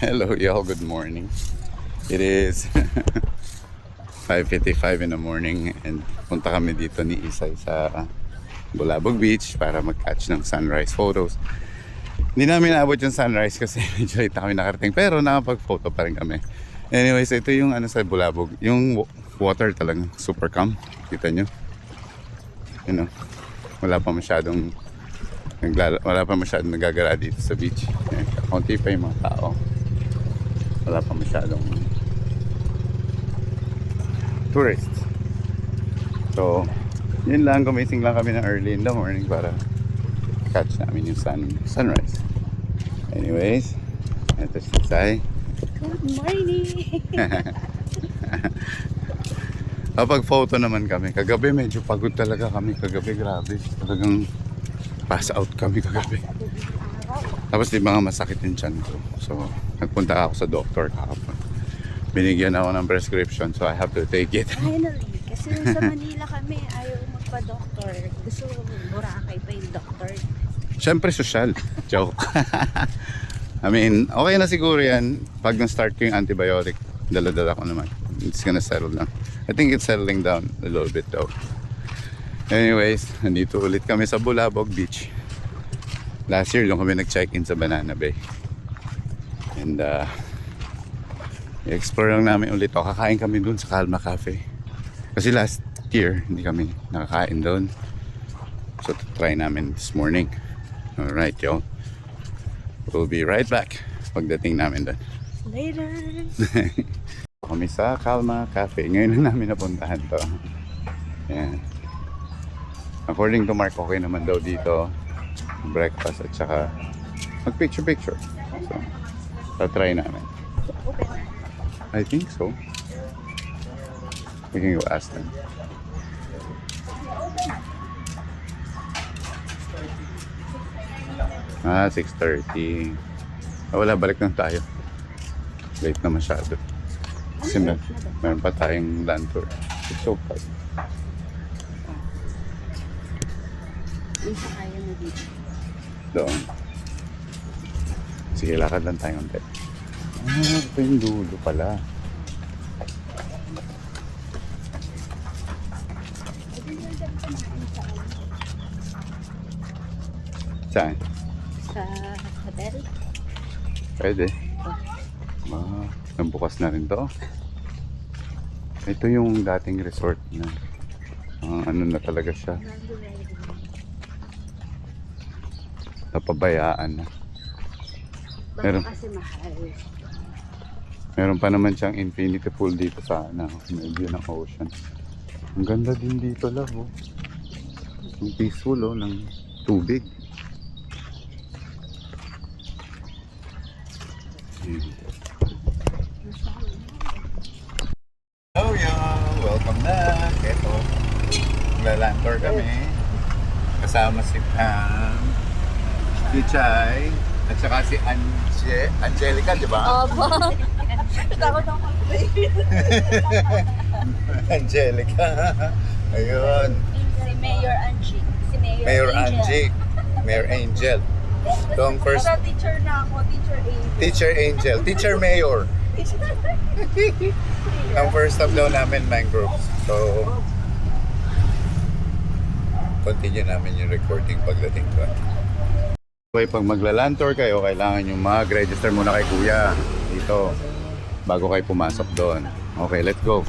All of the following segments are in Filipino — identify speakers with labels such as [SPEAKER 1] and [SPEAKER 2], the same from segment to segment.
[SPEAKER 1] Hello y'all, good morning. It is 5:55 in the morning and punta kami dito ni Isay sa Bulabog Beach para mag-catch ng sunrise photos. Hindi namin naabot yung sunrise kasi medyo late na kami nakarating, pero nakapag-photo pa rin kami. Anyways, ito yung ano sa Bulabog, yung water talagang super calm. Kita nyo? You know, wala pa masyadong nagagara dito sa beach. Konti pa yung mga tao. Wala pa masyadong tourists. So, yun lang. Gumising lang kami ng early in the morning para catch namin yung sunrise. Anyways, ito si Sai.
[SPEAKER 2] Good morning!
[SPEAKER 1] Kapag photo naman kami, kagabi medyo pagod talaga kami. Kagabi grabe. Talagang pass out kami kagabi. Tapos di ba nga masakit yung tiyan ko. So, nagpunta ako sa doctor kahapon. Binigyan ako ng prescription, so I have to take it.
[SPEAKER 2] Finally, kasi sa Manila kami, ayaw magpa-doktor. Gusto Boracay pa yung doktor.
[SPEAKER 1] Siyempre, social. Joke. I mean, okay na siguro yan. Pag na-start ko yung antibiotic, dala-dala ko naman. It's gonna settle down. I think it's settling down a little bit though. Anyways, nandito ulit kami sa Bulabog Beach. Last year, doon kami nag-check-in sa Banana Bay. And, i-explore lang namin ulit. O, kakain kami doon sa Calma Cafe. Kasi last year, hindi kami nakakain doon. So, try namin this morning. Alright, yo. We'll be right back pagdating namin doon.
[SPEAKER 2] Later!
[SPEAKER 1] Kami sa Calma Cafe. Ngayon na namin napuntahan to. Ayan. According to Mark, okay naman daw dito. Breakfast at saka mag picture. So, tatry namin. I think so. We can go ask them. Ah, 6:30. Wala, balik lang tayo. Late na masyado. Kasi meron pa tayong land tour. It's so fast.
[SPEAKER 2] Yung sakaya na dito.
[SPEAKER 1] Doon. Sige, lakad lang tayo konti. Ah, ito yung dulo pala. Saan?
[SPEAKER 2] Sa hotel?
[SPEAKER 1] Pwede. Ah, nabukas na rin to. Ito yung dating resort na ano na talaga siya. Napabayaan na.
[SPEAKER 2] Baka kasi mahal.
[SPEAKER 1] Meron pa naman siyang infinity pool dito sa may view ng ocean. Ang ganda din dito, love. Oh. Ang peaceful ng tubig. Hello y'all! Welcome back! Ito, maglaland tour kami. Kasama si Pam, si Chay, at saka si Angelica, di ba?
[SPEAKER 2] Opo! Takot ako.
[SPEAKER 1] Angelica. Ayun.
[SPEAKER 2] Si Mayor Angie. Si
[SPEAKER 1] Mayor Angie. Mayor Angel. So, ang first...
[SPEAKER 2] Para teacher na ako. Teacher Angel.
[SPEAKER 1] Teacher Angel. Teacher Mayor. Ang first stop daw namin, mangroves. So, continue namin yung recording pagdating doon. Okay, pag magla-land tour kayo, kailangan yung mag-register muna kay Kuya dito bago kayo pumasok doon. Okay, let's go.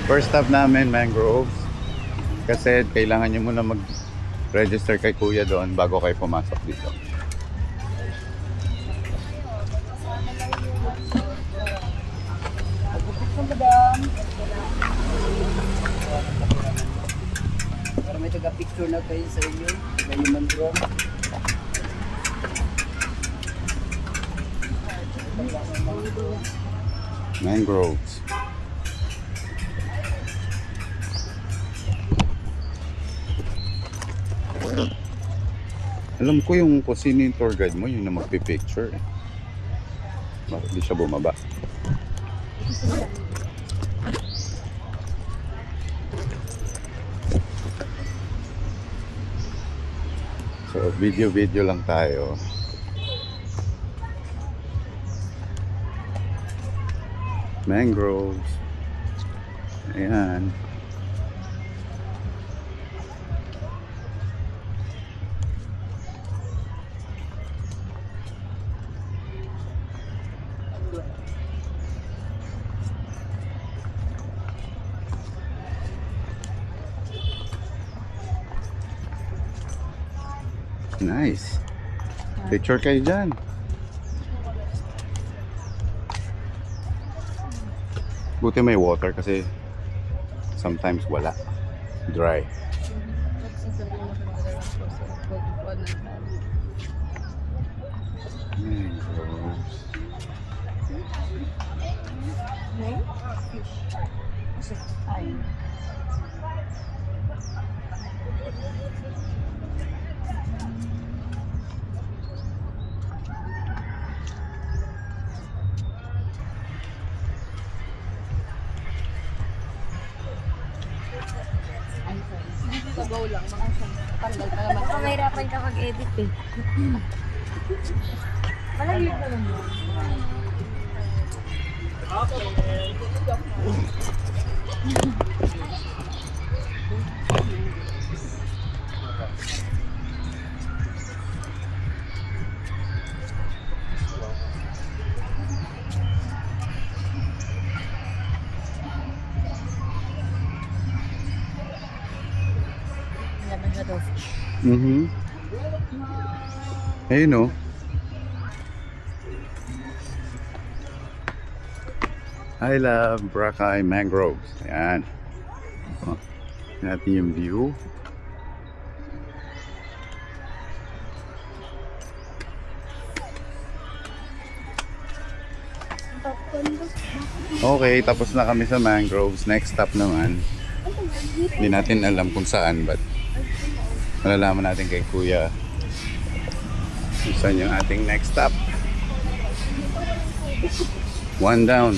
[SPEAKER 1] First stop namin, mangroves. Kasi kailangan nyo muna mag-register kay Kuya doon bago kayo pumasok dito.
[SPEAKER 3] Para may taga-picture na kayo sa inyo. May mangrove.
[SPEAKER 1] Mangroves. Alam ko yung kung sino yung tour guide mo, yun na magpipicture. Bakit di siya bumaba? So, video lang tayo. Mangroves. Ayan. Nice. Picture kayo dyan. Buti may water kasi sometimes wala. Dry. Mangroves.
[SPEAKER 2] Ay.
[SPEAKER 4] Sabaw lang, mga tanggal pa naman.
[SPEAKER 2] Baka mahirapan ka mag-edit eh. Malagyan ka lang yun. Laban na daw.
[SPEAKER 1] Ayun o. I love Boracay Mangroves. Ayan. Oh, natin yung view. Okay, tapos na kami sa Mangroves. Next stop naman. Hindi natin alam kung saan, but malalaman natin kay Kuya kung saan yung ating next stop. 1 down,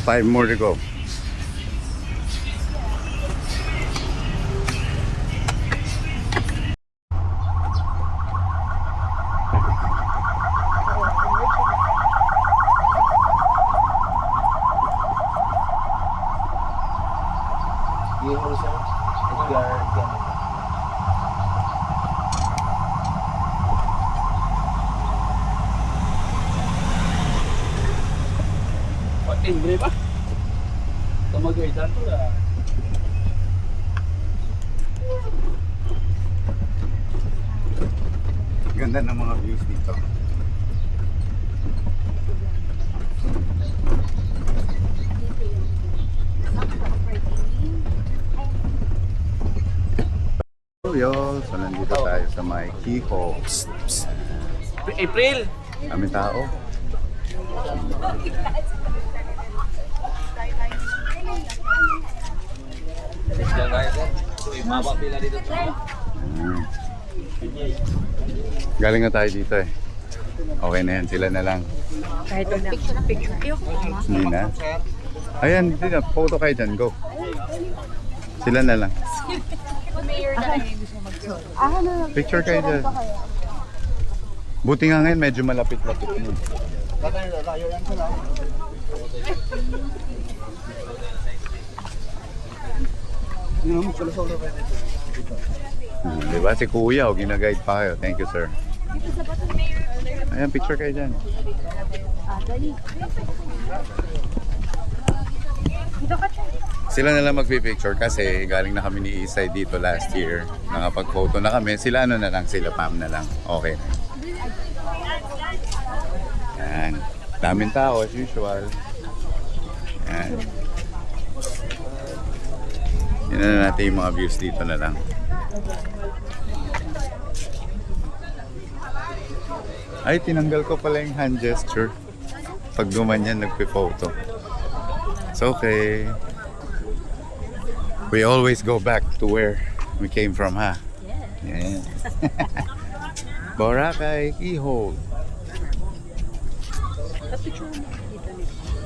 [SPEAKER 1] 5 more to go.
[SPEAKER 3] Timbre ba? Tumagaydan to lah.
[SPEAKER 1] Ganda ng mga views dito. Yo, so nandito tayo sa may keyhole.
[SPEAKER 3] April!
[SPEAKER 1] Kami tao. Hmm. Galing na tayo dito eh. Okay na yan, sila na lang.
[SPEAKER 2] Kahit wag na picture. Ayoko.
[SPEAKER 1] Hindi na. Ayan, hindi na. Photo kayo dyan, go. Sila na lang.
[SPEAKER 4] Mayor na lang yung gusto mag-solo.
[SPEAKER 1] Picture kayo dyan. Buti nga ngayon, medyo malapit-lapit na. Diba si Kuya, o ginaguide pa kayo. Thank you, sir. Ayan, picture kayo dyan.
[SPEAKER 2] Dali. Dito ka tayo.
[SPEAKER 1] Sila na lang magpipicture kasi galing na kami ni Isay dito last year. Nakapag-photo na kami. Sila ano na lang, sila Pam na lang. Okay. Yan. Daming tao as usual. Yan. Yan na natin yung mga views dito na lang. Ay, tinanggal ko pala yung hand gesture. Pag gumanyan, nagpi-photo. It's okay. We always go back to where we came from, ha? Yeah. Boracay Keyhole.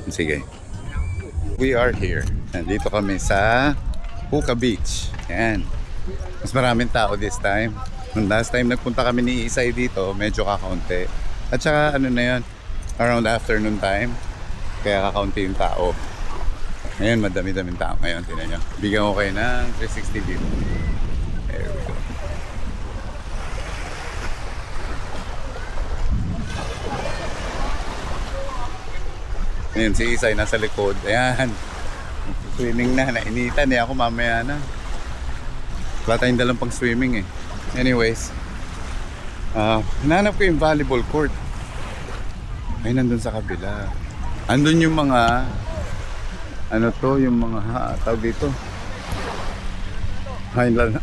[SPEAKER 1] Sige. We are here. Nandito kami sa Puka Beach. Yan. Mas maraming tao this time. Nung last time nagpunta kami ni Isay dito, medyo kakaunti. At saka ano na yun, around afternoon time, kaya kakaunti yung tao. Ngayon, madami-daming tao ngayon, tinan nyo. Bigyan ko kayo ng 360 view. There we go. Ngayon, si Isay nasa likod. Ayan. Swimming na. Nainitan eh. Ako mamaya na. Wala tayong dalang pang swimming eh. Anyways. Hinanap ko yung volleyball court. Ay, nandun sa kabila. Andun yung mga ano to, yung mga tawag dito.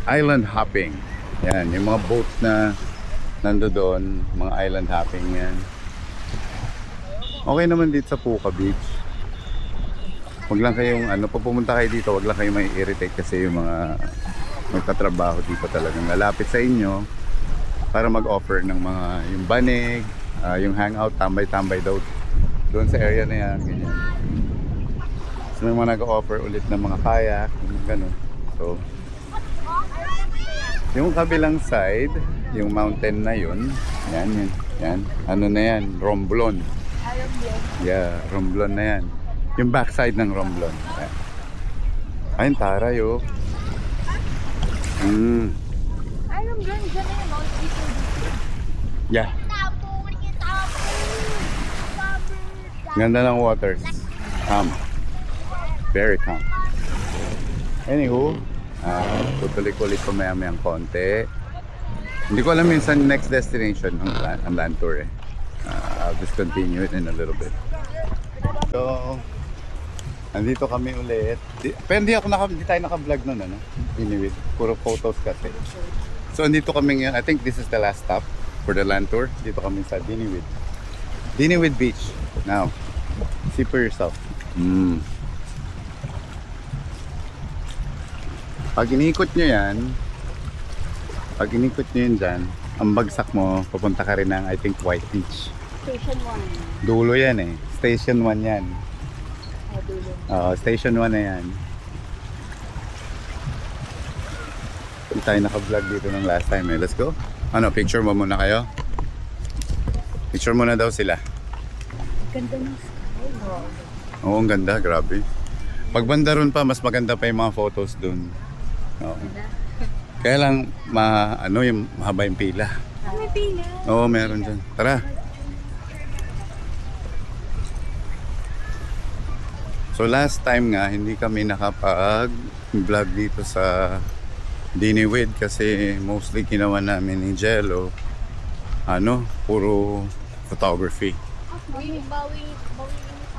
[SPEAKER 1] Island hopping. Yan, yung mga boats na nando doon. Mga island hopping yan. Okay naman dito sa Puka Beach. Wag lang kayong, pag pumunta kayo dito, wag lang kayong may irritate kasi yung mga magtatrabaho dito talagang lalapit sa inyo para mag-offer ng mga yung banig, yung hangout, tambay-tambay daw doon sa area na yan, ganyan. So may mga nag-offer ulit ng mga kayak, gano'n. So, yung kabilang side, yung mountain na yun, yan. Ano na yan? Romblon. Yeah, Romblon na yan. Yung backside ng Romblon. Yan. Ayun, taray oh.
[SPEAKER 4] Alam dyan na yun, no?
[SPEAKER 1] Yeah. Ganda ng waters. Calm. Very calm. Anywho, tutuloy ko ulit pa maya-mayang konti. Hindi ko alam minsan next destination ang land tour eh. I'll just continue it in a little bit. So, andito kami ulit. Pero hindi tayo naka-vlog nun, ano? Anyway, puro photos kasi. So, andito kami ngayon. I think this is the last stop for the land tour. Dito kami sa Diniwid. Diniwid Beach. Now, see for yourself. Pag inikot nyo yan dyan, ang bagsak mo, papunta ka rin ng, I think, White Beach.
[SPEAKER 2] Station 1.
[SPEAKER 1] Dulo yan eh. Station 1 yan.
[SPEAKER 2] Dulo.
[SPEAKER 1] Station 1 na yan. Hindi tayo naka-vlog dito ng last time eh. Let's go. Picture mo muna kayo? Picture muna daw sila.
[SPEAKER 2] Ganda ng sky.
[SPEAKER 1] Oo, ang ganda. Grabe. Pag banda ron pa, mas maganda pa yung mga photos dun. Oo. Kaya lang, yung mahaba yung pila.
[SPEAKER 2] May pila.
[SPEAKER 1] Oo, meron dyan. Tara. So last time nga, hindi kami nakapag-vlog dito sa Diniwid kasi mostly ginawa namin ni Jello. Puro photography.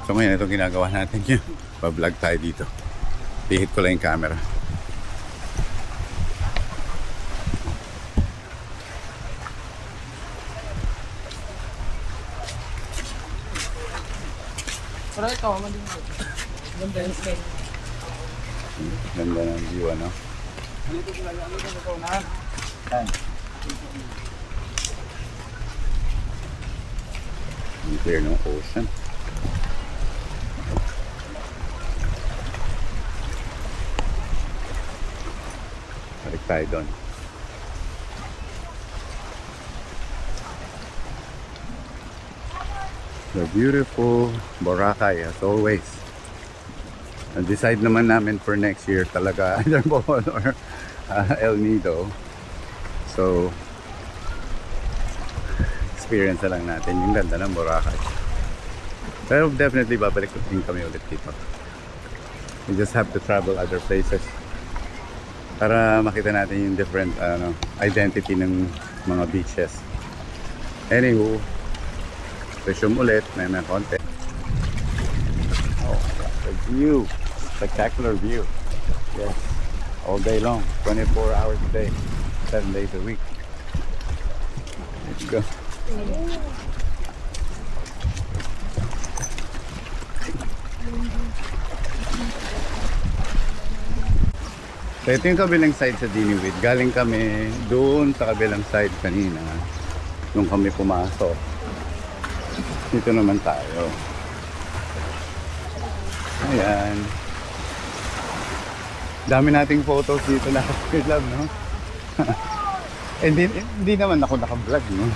[SPEAKER 1] So ngayon, ito ginagawa natin yun. Pa-vlog tayo dito. Pihit ko lang yung camera.
[SPEAKER 3] Pero ito, malimutan. Ganda yung sky.
[SPEAKER 1] Ganda ng view, ano? Ang clear ng ocean. Balik tayo doon. The beautiful Boracay as always. Decide naman namin for next year talaga either Bohol or El Nido. So experience na lang natin yung ganda ng Boracay. Pero definitely babalik din kami ulit dito. We just have to travel other places para makita natin yung different identity ng mga beaches. Anywho, resume ulit, may konti. Oh, the view. Spectacular view. Yes. All day long. 24 hours a day. 7 days a week. Let's go. So ito yung kabilang side sa Diniwid. Galing kami doon sa kabilang side kanina. Nung kami pumasok. Dito naman tayo. Ayan. Dami nating photos dito na love, no? Hindi naman ako naka-vlog, no?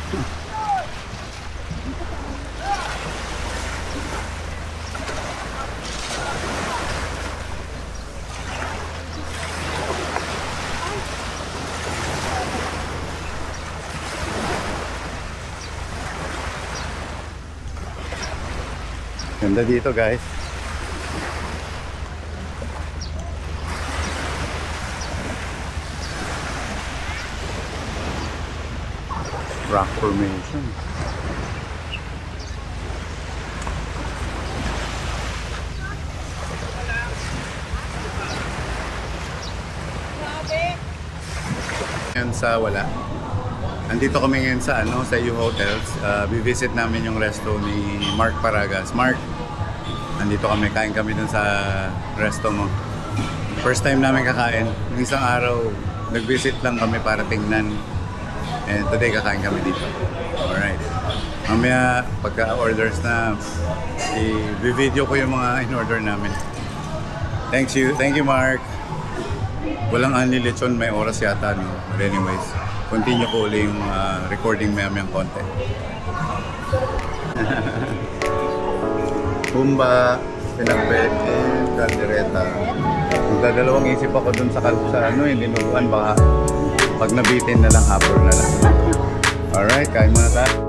[SPEAKER 1] Ganda dito, guys. Rock formation. Yan sa wala. Andito kami ngayon sa sa U Hotels. Bivisit namin yung resto ni Mark Paragas. Mark, andito kami, kain kami dun sa resto mo. First time namin kakain. Yung isang araw, nag-visit lang kami para tingnan. And today, kakain kami dito. Alright. Mamaya, pagka-orders na, i-video ko yung mga in-order namin. Thank you, Mark. Walang only lechon, may oras yata, no? But anyways, continue ko ulit yung recording mamayang konti. Pumba, pinakbet, and caldereta. Magdadalawang isip ako dun sa dinuguan, baka pag nabitin na lang, hapon na lang. Alright, kain muna tayo.